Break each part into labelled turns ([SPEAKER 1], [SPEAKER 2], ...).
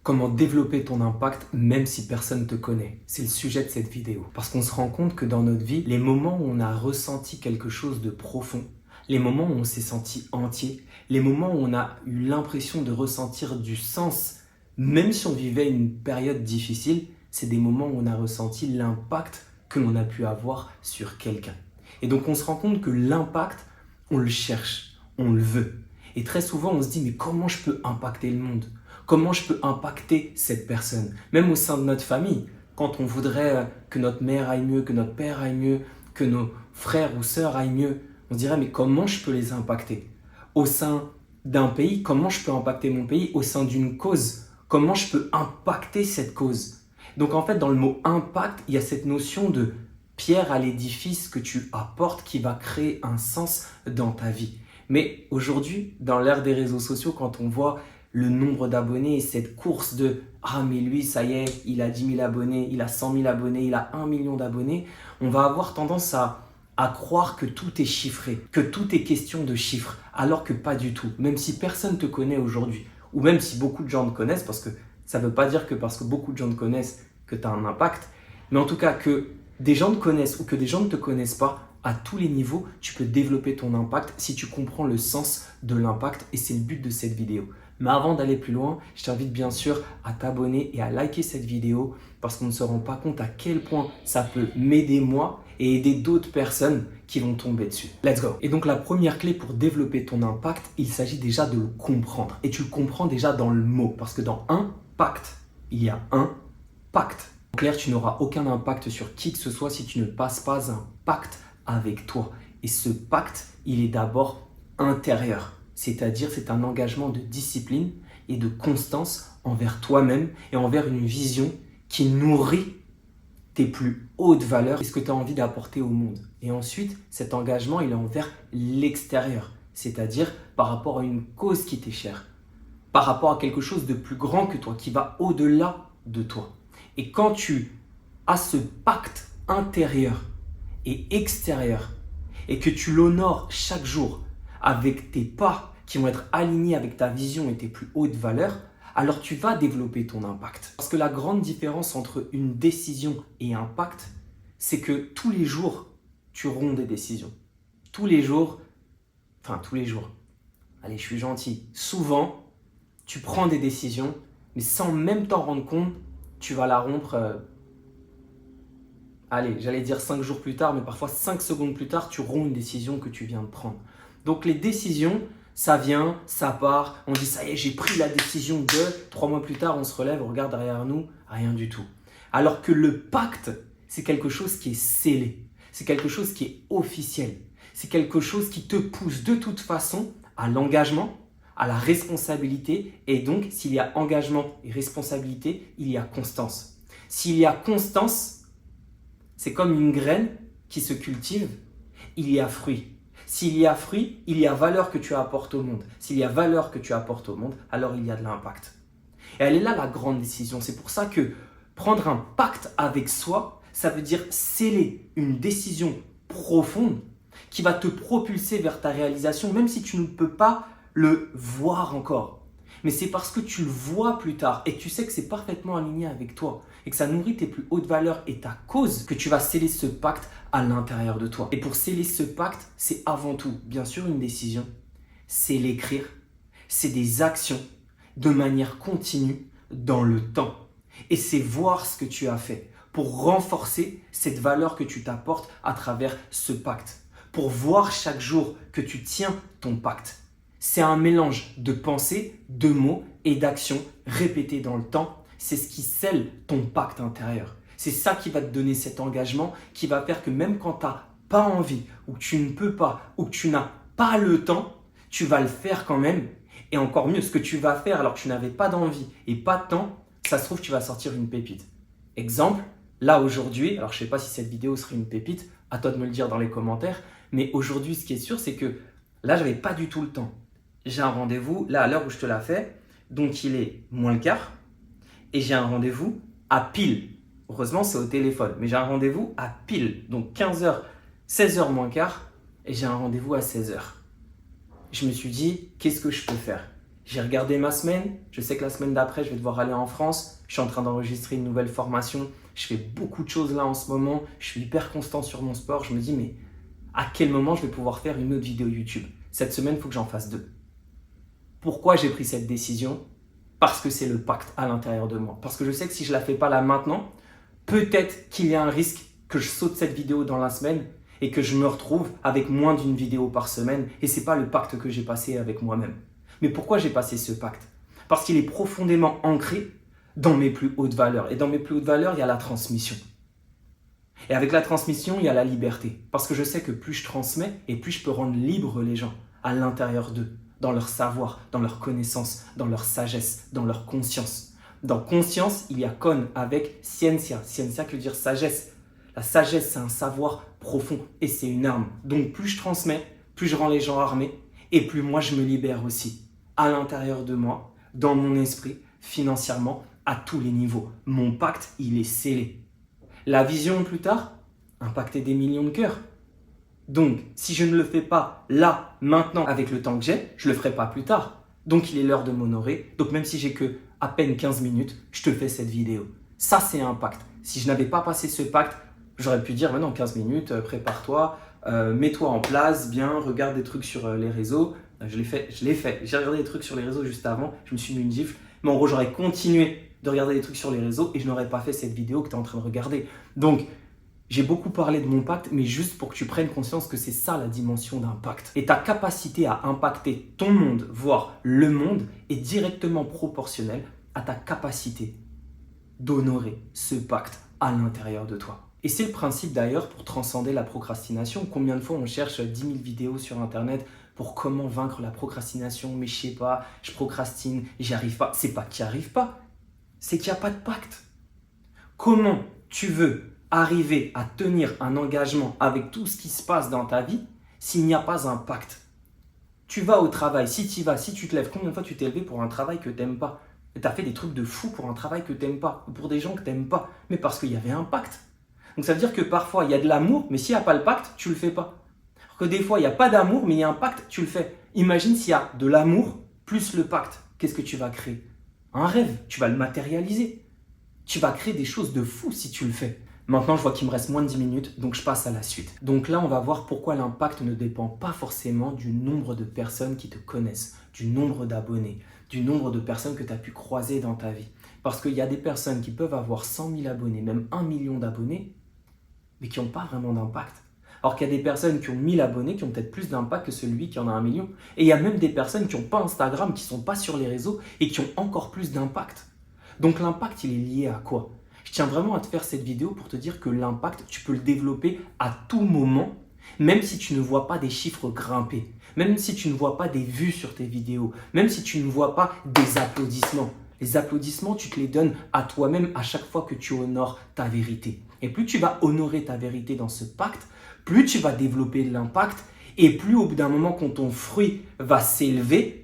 [SPEAKER 1] Comment développer ton impact même si personne ne te connaît? C'est le sujet de cette vidéo. Parce qu'on se rend compte que dans notre vie, les moments où on a ressenti quelque chose de profond, les moments où on s'est senti entier, les moments où on a eu l'impression de ressentir du sens, même si on vivait une période difficile, c'est des moments où on a ressenti l'impact que l'on a pu avoir sur quelqu'un. Et donc on se rend compte que l'impact, on le cherche, on le veut. Et très souvent on se dit mais comment je peux impacter le monde? Comment je peux impacter cette personne? Même au sein de notre famille, quand on voudrait que notre mère aille mieux, que notre père aille mieux, que nos frères ou sœurs aillent mieux, on se dirait mais comment je peux les impacter? Au sein d'un pays, comment je peux impacter mon pays? Au sein d'une cause, comment je peux impacter cette cause? Donc en fait, dans le mot impact, il y a cette notion de pierre à l'édifice que tu apportes qui va créer un sens dans ta vie. Mais aujourd'hui, dans l'ère des réseaux sociaux, quand on voit le nombre d'abonnés et cette course de « Ah mais lui, ça y est, il a 10 000 abonnés, il a 100 000 abonnés, il a 1 million d'abonnés », on va avoir tendance à croire que tout est chiffré, que tout est question de chiffres, alors que pas du tout. Même si personne ne te connaît aujourd'hui, ou même si beaucoup de gens te connaissent, parce que ça ne veut pas dire que parce que beaucoup de gens te connaissent que tu as un impact, mais en tout cas que des gens te connaissent ou que des gens ne te connaissent pas, à tous les niveaux, tu peux développer ton impact si tu comprends le sens de l'impact et c'est le but de cette vidéo. Mais avant d'aller plus loin, je t'invite bien sûr à t'abonner et à liker cette vidéo parce qu'on ne se rend pas compte à quel point ça peut m'aider moi et aider d'autres personnes qui vont tomber dessus. Let's go! Et donc la première clé pour développer ton impact, il s'agit déjà de le comprendre. Et tu le comprends déjà dans le mot parce que dans impact, il y a un pacte. En clair, tu n'auras aucun impact sur qui que ce soit si tu ne passes pas un pacte avec toi. Et ce pacte, il est d'abord intérieur. C'est-à-dire, c'est un engagement de discipline et de constance envers toi-même et envers une vision qui nourrit tes plus hautes valeurs et ce que tu as envie d'apporter au monde. Et ensuite, cet engagement, il est envers l'extérieur. C'est-à-dire par rapport à une cause qui t'est chère, par rapport à quelque chose de plus grand que toi, qui va au-delà de toi. Et quand tu as ce pacte intérieur et extérieur et que tu l'honores chaque jour avec tes pas qui vont être alignés avec ta vision et tes plus hautes valeurs, alors tu vas développer ton impact. Parce que la grande différence entre une décision et un pacte, c'est que tous les jours, tu auras des décisions. Tous les jours, allez, je suis gentil, souvent, tu prends des décisions, mais sans même t'en rendre compte, tu vas la rompre. Allez, j'allais dire 5 jours plus tard, mais parfois 5 secondes plus tard, tu romps une décision que tu viens de prendre. Donc les décisions, ça vient, ça part, on dit ça y est, j'ai pris la décision de, 3 mois plus tard, on se relève, on regarde derrière nous, rien du tout. Alors que le pacte, c'est quelque chose qui est scellé, c'est quelque chose qui est officiel, c'est quelque chose qui te pousse de toute façon à l'engagement, à la responsabilité, et donc s'il y a engagement et responsabilité, il y a constance. S'il y a constance, c'est comme une graine qui se cultive, il y a fruit. S'il y a fruit, il y a valeur que tu apportes au monde. S'il y a valeur que tu apportes au monde, alors il y a de l'impact. Et elle est là la grande décision. C'est pour ça que prendre un pacte avec soi, ça veut dire sceller une décision profonde qui va te propulser vers ta réalisation, même si tu ne peux pas le voir encore. Mais c'est parce que tu le vois plus tard et que tu sais que c'est parfaitement aligné avec toi et que ça nourrit tes plus hautes valeurs et ta cause que tu vas sceller ce pacte à l'intérieur de toi. Et pour sceller ce pacte, c'est avant tout, bien sûr, une décision. C'est l'écrire, c'est des actions de manière continue dans le temps. Et c'est voir ce que tu as fait pour renforcer cette valeur que tu t'apportes à travers ce pacte. Pour voir chaque jour que tu tiens ton pacte. C'est un mélange de pensées, de mots et d'actions répétées dans le temps. C'est ce qui scelle ton pacte intérieur. C'est ça qui va te donner cet engagement qui va faire que même quand tu n'as pas envie ou que tu ne peux pas ou que tu n'as pas le temps, tu vas le faire quand même. Et encore mieux, ce que tu vas faire alors que tu n'avais pas d'envie et pas de temps, ça se trouve, tu vas sortir une pépite. Exemple, là aujourd'hui, alors je ne sais pas si cette vidéo serait une pépite, à toi de me le dire dans les commentaires, mais aujourd'hui, ce qui est sûr, c'est que là, je n'avais pas du tout le temps. J'ai un rendez-vous, là à l'heure où je te la fais, donc il est moins le quart, et j'ai un rendez-vous à pile. Heureusement, c'est au téléphone, mais j'ai un rendez-vous à pile, donc 15h, 16h moins quart, et j'ai un rendez-vous à 16h. Je me suis dit, qu'est-ce que je peux faire? J'ai regardé ma semaine, je sais que la semaine d'après, je vais devoir aller en France, je suis en train d'enregistrer une nouvelle formation, je fais beaucoup de choses là en ce moment, je suis hyper constant sur mon sport, je me dis mais à quel moment je vais pouvoir faire une autre vidéo YouTube? Cette semaine, il faut que j'en fasse 2. Pourquoi j'ai pris cette décision? Parce que c'est le pacte à l'intérieur de moi. Parce que je sais que si je ne la fais pas là maintenant, peut-être qu'il y a un risque que je saute cette vidéo dans la semaine et que je me retrouve avec moins d'une vidéo par semaine. Et ce n'est pas le pacte que j'ai passé avec moi-même. Mais pourquoi j'ai passé ce pacte? Parce qu'il est profondément ancré dans mes plus hautes valeurs. Et dans mes plus hautes valeurs, il y a la transmission. Et avec la transmission, il y a la liberté. Parce que je sais que plus je transmets et plus je peux rendre libres les gens à l'intérieur d'eux, dans leur savoir, dans leur connaissance, dans leur sagesse, dans leur conscience. Dans conscience, il y a con avec ciencia. Ciencia qui veut dire sagesse. La sagesse, c'est un savoir profond et c'est une arme. Donc plus je transmets, plus je rends les gens armés et plus moi je me libère aussi. À l'intérieur de moi, dans mon esprit, financièrement, à tous les niveaux. Mon pacte, il est scellé. La vision plus tard, impacter des millions de cœurs. Donc, si je ne le fais pas là, maintenant, avec le temps que j'ai, je ne le ferai pas plus tard. Donc, il est l'heure de m'honorer. Donc, même si j'ai que à peine 15 minutes, je te fais cette vidéo. Ça, c'est un pacte. Si je n'avais pas passé ce pacte, j'aurais pu dire maintenant 15 minutes, prépare-toi, mets-toi en place, bien, regarde des trucs sur les réseaux. Je l'ai fait. J'ai regardé des trucs sur les réseaux juste avant, je me suis mis une gifle. Mais en gros, j'aurais continué de regarder des trucs sur les réseaux et je n'aurais pas fait cette vidéo que tu es en train de regarder. Donc, j'ai beaucoup parlé de mon pacte, mais juste pour que tu prennes conscience que c'est ça la dimension d'un pacte. Et ta capacité à impacter ton monde, voire le monde, est directement proportionnelle à ta capacité d'honorer ce pacte à l'intérieur de toi. Et c'est le principe d'ailleurs pour transcender la procrastination. Combien de fois on cherche 10 000 vidéos sur Internet pour comment vaincre la procrastination, mais je sais pas, je procrastine, j'y arrive pas. C'est pas qu'il n'y arrive pas, c'est qu'il n'y a pas de pacte. Comment tu veux arriver à tenir un engagement avec tout ce qui se passe dans ta vie s'il n'y a pas un pacte? Tu vas au travail, si tu y vas, si tu te lèves, combien de fois tu t'es levé pour un travail que tu n'aimes pas? Tu as fait des trucs de fou pour un travail que tu n'aimes pas, ou pour des gens que tu n'aimes pas, mais parce qu'il y avait un pacte. Donc ça veut dire que parfois il y a de l'amour, mais s'il n'y a pas le pacte, tu ne le fais pas. Alors que des fois il n'y a pas d'amour, mais il y a un pacte, tu le fais. Imagine s'il y a de l'amour plus le pacte, qu'est-ce que tu vas créer? Un rêve, tu vas le matérialiser. Tu vas créer des choses de fou si tu le fais. Maintenant, je vois qu'il me reste moins de 10 minutes, donc je passe à la suite. Donc là, on va voir pourquoi l'impact ne dépend pas forcément du nombre de personnes qui te connaissent, du nombre d'abonnés, du nombre de personnes que tu as pu croiser dans ta vie. Parce qu'il y a des personnes qui peuvent avoir 100 000 abonnés, même 1 million d'abonnés, mais qui n'ont pas vraiment d'impact. Alors qu'il y a des personnes qui ont 1000 abonnés, qui ont peut-être plus d'impact que celui qui en a 1 million. Et il y a même des personnes qui n'ont pas Instagram, qui ne sont pas sur les réseaux et qui ont encore plus d'impact. Donc l'impact, il est lié à quoi? Je tiens vraiment à te faire cette vidéo pour te dire que l'impact, tu peux le développer à tout moment, même si tu ne vois pas des chiffres grimper, même si tu ne vois pas des vues sur tes vidéos, même si tu ne vois pas des applaudissements. Les applaudissements, tu te les donnes à toi-même à chaque fois que tu honores ta vérité. Et plus tu vas honorer ta vérité dans ce pacte, plus tu vas développer de l'impact et plus au bout d'un moment, quand ton fruit va s'élever,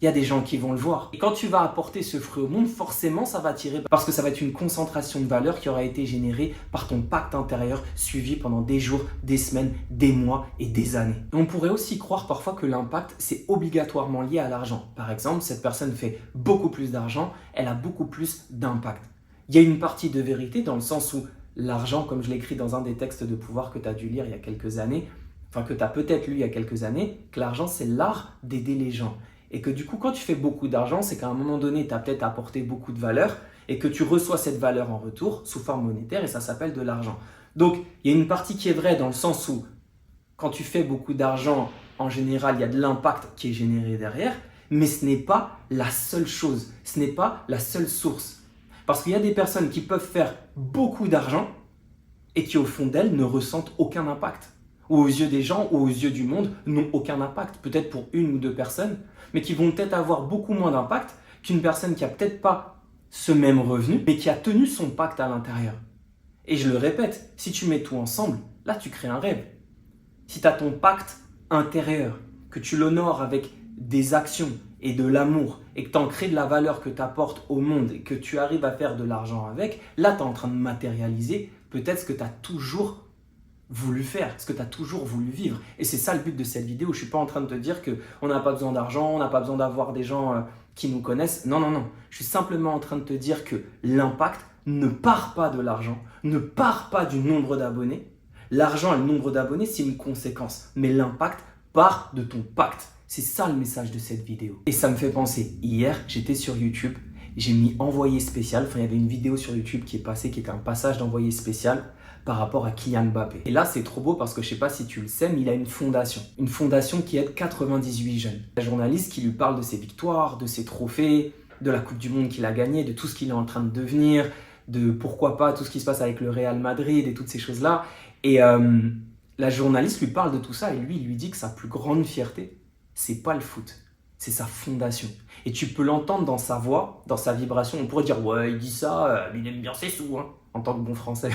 [SPEAKER 1] il y a des gens qui vont le voir. Et quand tu vas apporter ce fruit au monde, forcément, ça va attirer parce que ça va être une concentration de valeur qui aura été générée par ton pacte intérieur suivi pendant des jours, des semaines, des mois et des années. Et on pourrait aussi croire parfois que l'impact, c'est obligatoirement lié à l'argent. Par exemple, cette personne fait beaucoup plus d'argent, elle a beaucoup plus d'impact. Il y a une partie de vérité dans le sens où l'argent, comme je l'ai écrit dans un des textes de pouvoir que tu as dû lire il y a quelques années, enfin que tu as peut-être lu il y a quelques années, que l'argent, c'est l'art d'aider les gens. Et que du coup, quand tu fais beaucoup d'argent, c'est qu'à un moment donné, tu as peut-être apporté beaucoup de valeur et que tu reçois cette valeur en retour sous forme monétaire et ça s'appelle de l'argent. Donc, il y a une partie qui est vraie dans le sens où quand tu fais beaucoup d'argent, en général, il y a de l'impact qui est généré derrière, mais ce n'est pas la seule chose, ce n'est pas la seule source. Parce qu'il y a des personnes qui peuvent faire beaucoup d'argent et qui, au fond d'elles, ne ressentent aucun impact. Ou aux yeux des gens ou aux yeux du monde, n'ont aucun impact. Peut-être pour 1 ou 2 personnes, mais qui vont peut-être avoir beaucoup moins d'impact qu'une personne qui n'a peut-être pas ce même revenu, mais qui a tenu son pacte à l'intérieur. Et je le répète, si tu mets tout ensemble, là tu crées un rêve. Si tu as ton pacte intérieur, que tu l'honores avec des actions et de l'amour, et que tu en crées de la valeur que tu apportes au monde et que tu arrives à faire de l'argent avec, là tu es en train de matérialiser peut-être ce que tu as toujours voulu faire, ce que tu as toujours voulu vivre. Et c'est ça le but de cette vidéo. Je ne suis pas en train de te dire qu'on n'a pas besoin d'argent, on n'a pas besoin d'avoir des gens qui nous connaissent. Non, non, non. Je suis simplement en train de te dire que l'impact ne part pas de l'argent, ne part pas du nombre d'abonnés. L'argent et le nombre d'abonnés, c'est une conséquence. Mais l'impact part de ton pacte. C'est ça le message de cette vidéo. Et ça me fait penser, hier, j'étais sur YouTube, j'ai mis envoyé spécial. Enfin, il y avait une vidéo sur YouTube qui est passée, qui était un passage d'envoyé spécial par rapport à Kylian Mbappé. Et là, c'est trop beau parce que je ne sais pas si tu le sais, mais il a une fondation qui aide 98 jeunes. Un journaliste qui lui parle de ses victoires, de ses trophées, de la Coupe du Monde qu'il a gagnée, de tout ce qu'il est en train de devenir, de pourquoi pas tout ce qui se passe avec le Real Madrid et toutes ces choses-là. Et la journaliste lui parle de tout ça et lui, il lui dit que sa plus grande fierté, c'est pas le foot, c'est sa fondation. Et tu peux l'entendre dans sa voix, dans sa vibration. On pourrait dire, ouais, il dit ça, il aime bien ses sous, hein, en tant que bon français.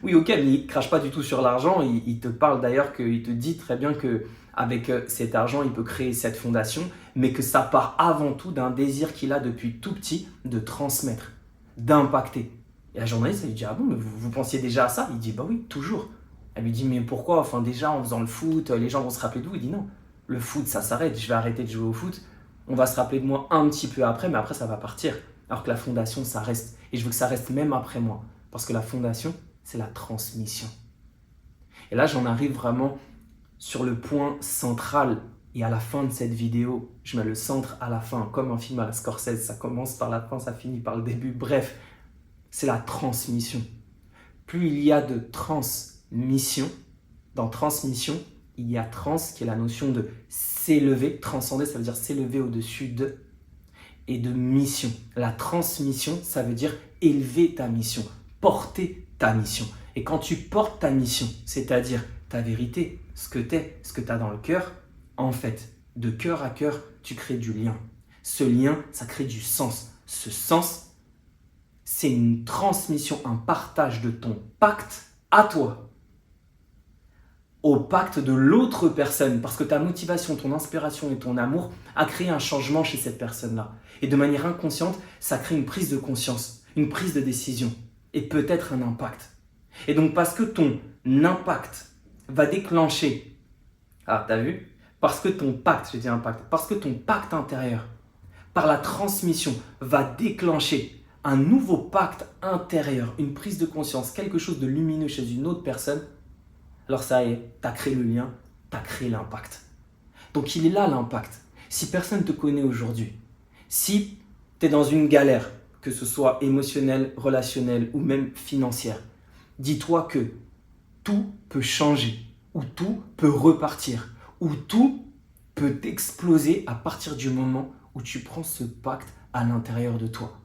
[SPEAKER 1] Oui, ok, mais il crache pas du tout sur l'argent. Il te parle d'ailleurs, il te dit très bien qu'avec cet argent, il peut créer cette fondation, mais que ça part avant tout d'un désir qu'il a depuis tout petit de transmettre, d'impacter. Et la journaliste, elle lui dit, ah bon, mais vous pensiez déjà à ça? Il dit, bah oui, toujours. Elle lui dit, mais pourquoi? Enfin, déjà, en faisant le foot, les gens vont se rappeler de vous. Il dit, non, le foot, ça s'arrête. Je vais arrêter de jouer au foot. On va se rappeler de moi un petit peu après, mais après, ça va partir. Alors que la fondation, ça reste. Et je veux que ça reste même après moi. Parce que la fondation, c'est la transmission. Et là, j'en arrive vraiment sur le point central. Et à la fin de cette vidéo, je mets le centre à la fin, comme un film à la Scorsese. Ça commence par la fin, ça finit par le début. Bref, c'est la transmission. Plus il y a de transmission, dans transmission, il y a trans qui est la notion de s'élever. Transcender, ça veut dire s'élever au-dessus de. Et de mission. La transmission, ça veut dire élever ta mission, porter ta mission. Et quand tu portes ta mission, c'est-à-dire ta vérité, ce que tu es, ce que tu as dans le cœur, en fait, de cœur à cœur, tu crées du lien. Ce lien, ça crée du sens. Ce sens, c'est une transmission, un partage de ton pacte à toi, au pacte de l'autre personne, parce que ta motivation, ton inspiration et ton amour a créé un changement chez cette personne-là. Et de manière inconsciente, ça crée une prise de conscience, une prise de décision et peut-être un impact. Et donc parce que ton impact va déclencher, ah t'as vu? Parce que ton pacte, je dis impact, parce que ton pacte intérieur, par la transmission, va déclencher un nouveau pacte intérieur, une prise de conscience, quelque chose de lumineux chez une autre personne, alors ça y est, tu as créé le lien, tu as créé l'impact. Donc il est là l'impact. Si personne ne te connaît aujourd'hui, si tu es dans une galère, que ce soit émotionnelle, relationnelle ou même financière, dis-toi que tout peut changer, ou tout peut repartir, ou tout peut exploser à partir du moment où tu prends ce pacte à l'intérieur de toi.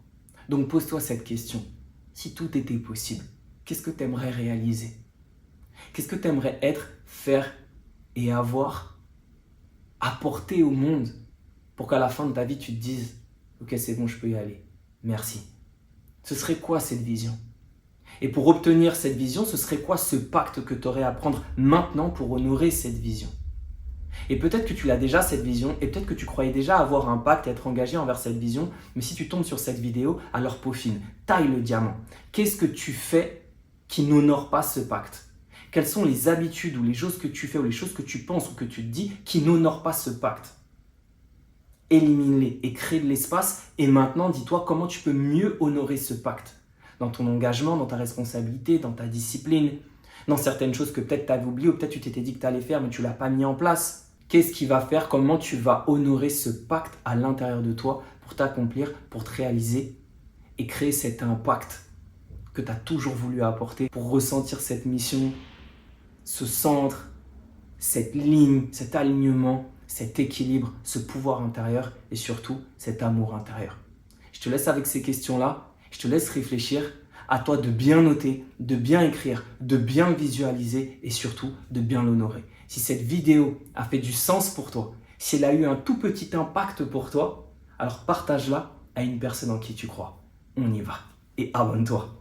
[SPEAKER 1] Donc pose-toi cette question. Si tout était possible, qu'est-ce que tu aimerais réaliser? Qu'est-ce que tu aimerais être, faire et avoir, apporter au monde pour qu'à la fin de ta vie, tu te dises « Ok, c'est bon, je peux y aller. Merci. » Ce serait quoi cette vision? Et pour obtenir cette vision, ce serait quoi ce pacte que tu aurais à prendre maintenant pour honorer cette vision? Et peut-être que tu l'as déjà cette vision et peut-être que tu croyais déjà avoir un pacte et être engagé envers cette vision, mais si tu tombes sur cette vidéo, alors peaufine, taille le diamant. Qu'est-ce que tu fais qui n'honore pas ce pacte? Quelles sont les habitudes ou les choses que tu fais ou les choses que tu penses ou que tu te dis qui n'honorent pas ce pacte? Élimine-les et crée de l'espace. Et maintenant, dis-toi comment tu peux mieux honorer ce pacte. Dans ton engagement, dans ta responsabilité, dans ta discipline, dans certaines choses que peut-être tu avais oubliées ou peut-être tu t'étais dit que tu allais faire mais tu ne l'as pas mis en place. Qu'est-ce qui va faire? Comment tu vas honorer ce pacte à l'intérieur de toi pour t'accomplir, pour te réaliser et créer cet impact que tu as toujours voulu apporter pour ressentir cette mission, ce centre, cette ligne, cet alignement, cet équilibre, ce pouvoir intérieur et surtout cet amour intérieur. Je te laisse avec ces questions-là, je te laisse réfléchir. À toi de bien noter, de bien écrire, de bien visualiser et surtout de bien l'honorer. Si cette vidéo a fait du sens pour toi, si elle a eu un tout petit impact pour toi, alors partage-la à une personne en qui tu crois. On y va et abonne-toi.